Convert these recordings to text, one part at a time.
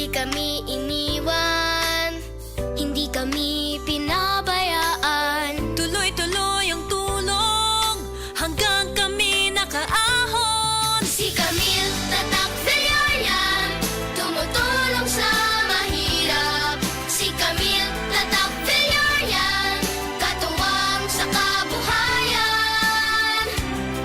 Di kami iniwan, hindi kami pinabayaan. Tuloy-tuloy ang tulong hanggang kami nakaahon. Si Camille, tatak Villarreal, tumutulong sa mahirap. Si Camille, tatak Villarreal, katuwang sa kabuhayan.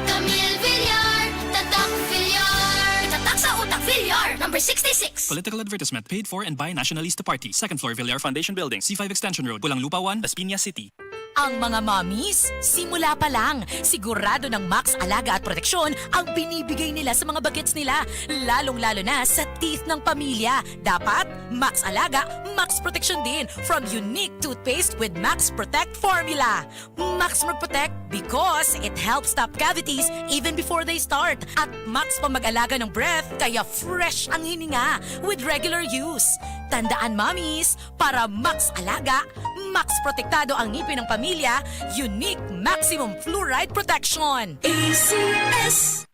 Camille Villar, tatak Villar, tatak sa utak Villar, number 66. Political advertisement paid for and by Nationalista Party. Second floor, Villar Foundation Building, C5 Extension Road, Pulang Lupa 1, Las Piñas City. Ang mga mommies, simula pa lang, sigurado ng Max Alaga at Proteksyon ang binibigay nila sa mga bagets nila, lalong-lalo na sa teeth ng pamilya. Dapat, Max Alaga, Max Proteksyon din from unique toothpaste with Max Protect formula. Max Protect because it helps stop cavities even before they start. At Max pa mag-alaga ng breath, kaya fresh ang hininga with regular use. Tandaan, mommies, para Max Alaga, Max Protektado ang ngipin ng pamilya, unique maximum fluoride protection. ACS!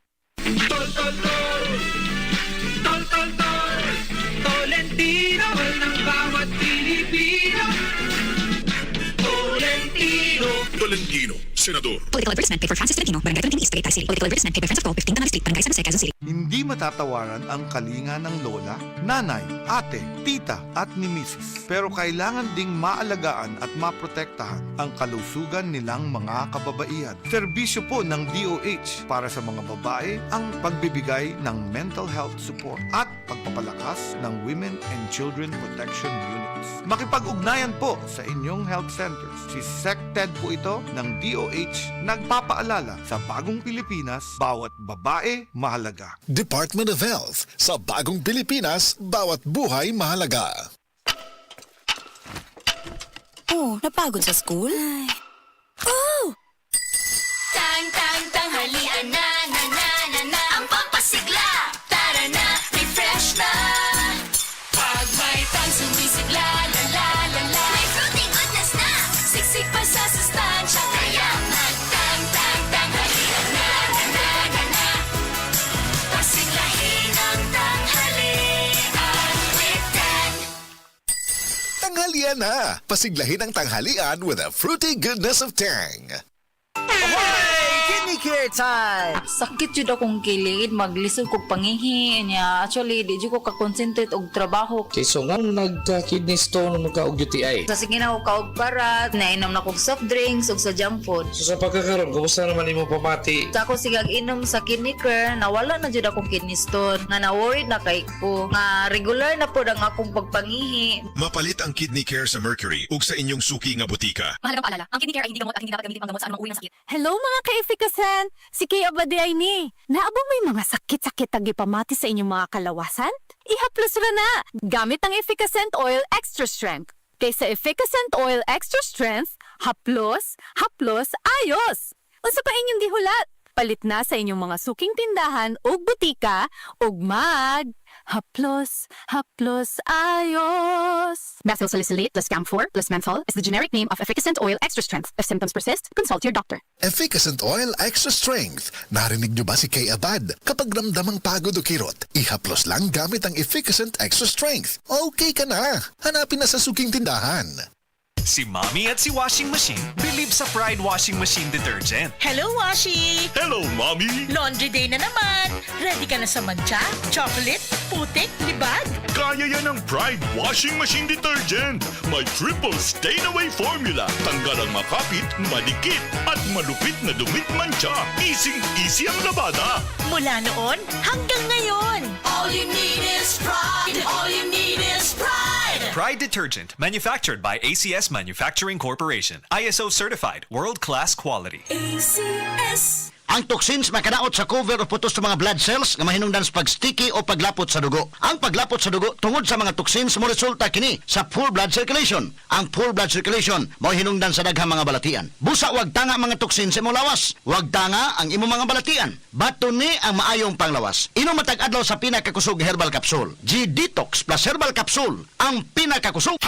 Tol, tol, tol! Tol, tol, tol! Tolentino ng bawat Pilipino! Tolentino! Tolentino, Senador. Political advertisement paid for Francis Tolentino, Barangay Tolentino East, Tagaytay City. Political advertisement paid by Friends of Paul, 15 Tanana Street, Barangay San Jose, Quezon City. Hindi matatawaran ang kalinga ng lola, nanay, ate, tita at ni misis. Pero kailangan ding maalagaan at maprotektahan ang kalusugan nilang mga kababaihan. Serbisyo po ng DOH para sa mga babae ang pagbibigay ng mental health support at pagpapalakas ng Women and Children Protection Units. Makipag-ugnayan po sa inyong health centers. Si SecTed po ito ng DOH nagpapaalala sa bagong Pilipinas, bawat babae mahalaga. Department of Health. Sa bagong Pilipinas, bawat buhay mahalaga. Oh, napagod sa school? Oh! Tang, tang, tanghalian na, na, na, na, na. Ang pampasigla, tara na, refresh na. Pag may tang sumisigla, la, la, la, la. May fruity goodness na, siksik pa sa sustansya. Kaya magtang, tang, tanghalian na, na, na, na, na. Pasiglahin ang tanghalian with Dan. Tanghalian na! Pasiglahin ang tanghalian with a fruity goodness of Tang. Kidney care time! Sakit jud akong kilid, maglisod kog pangihi niya. Actually, di jud ko ka-concentrate og trabaho. Okay, so nga nagka-kidney stone mo ka og UTI? Sa sige na ako kaog parat, nainom na kog soft drinks ug sa junk food. So sa pagkakaroon, kumusta naman imo pamati? Sa ako sigag inom sa kidney care, nawala na jud akong kidney stone. Nga na-worried na kay ko. Nga regular na pod ang akong pagpangihi. Mapalit ang kidney care sa Mercury ug sa inyong suki nga butika. Mahalagang paalala, ang kidney care ay hindi gamot at hindi dapat gamitin panggamot sa anumang uri ng sakit. Hello mga ka-efikasan! Si Kay Abaday ni. Naabo may mga sakit-sakit tagipamati sa inyong mga kalawasan? Ihaplos ra na! Gamit ang Efficacent Oil Extra Strength. Kaysa Efficacent Oil Extra Strength, haplos, ayos! Unsa pa inyong dihulat? Palit na sa inyong mga suking tindahan o butika ug haplos, ayos! Methyl salicylate plus camphor plus menthol is the generic name of Efficacent Oil Extra Strength. If symptoms persist, consult your doctor. Efficacent Oil Extra Strength. Narinig niyo ba si Kay Abad? Kapag ramdamang pagod o kirot, ihaplos lang gamit ang Efficacent Extra Strength. Okay ka na. Hanapin na sa suking tindahan. Si Mommy at si Washing Machine believe sa Pride Washing Machine Detergent. Hello, Washi! Hello, Mommy! Laundry day na naman! Ready ka na sa mancha, chocolate, putik, libag? Kaya yan ang Pride Washing Machine Detergent. May triple stain-away formula. Tanggal ang makapit, malikit, at malupit na dumit mancha. Easy ang labada. Mula noon hanggang ngayon. All you need is pride. All you need is pride. Pride Detergent, manufactured by ACS Manufacturing Corporation. ISO certified, world-class quality. ACS! Ang toxins makadaot sa cover o putos sa mga blood cells nga mahinungdan sa pag-sticky o paglapot sa dugo. Ang paglapot sa dugo tungod sa mga toxins mo resulta kini sa poor blood circulation. Ang poor blood circulation mo hinungdan sa daghang mga balatian. Busa wag tanga mga toxins sa imong lawas. Wag tanga ang imong mga balatian. Bato ni ang maayong panglawas. Inom matag adlaw sa pinakakusog herbal capsule. G-Detox plus herbal capsule ang pinakakusog.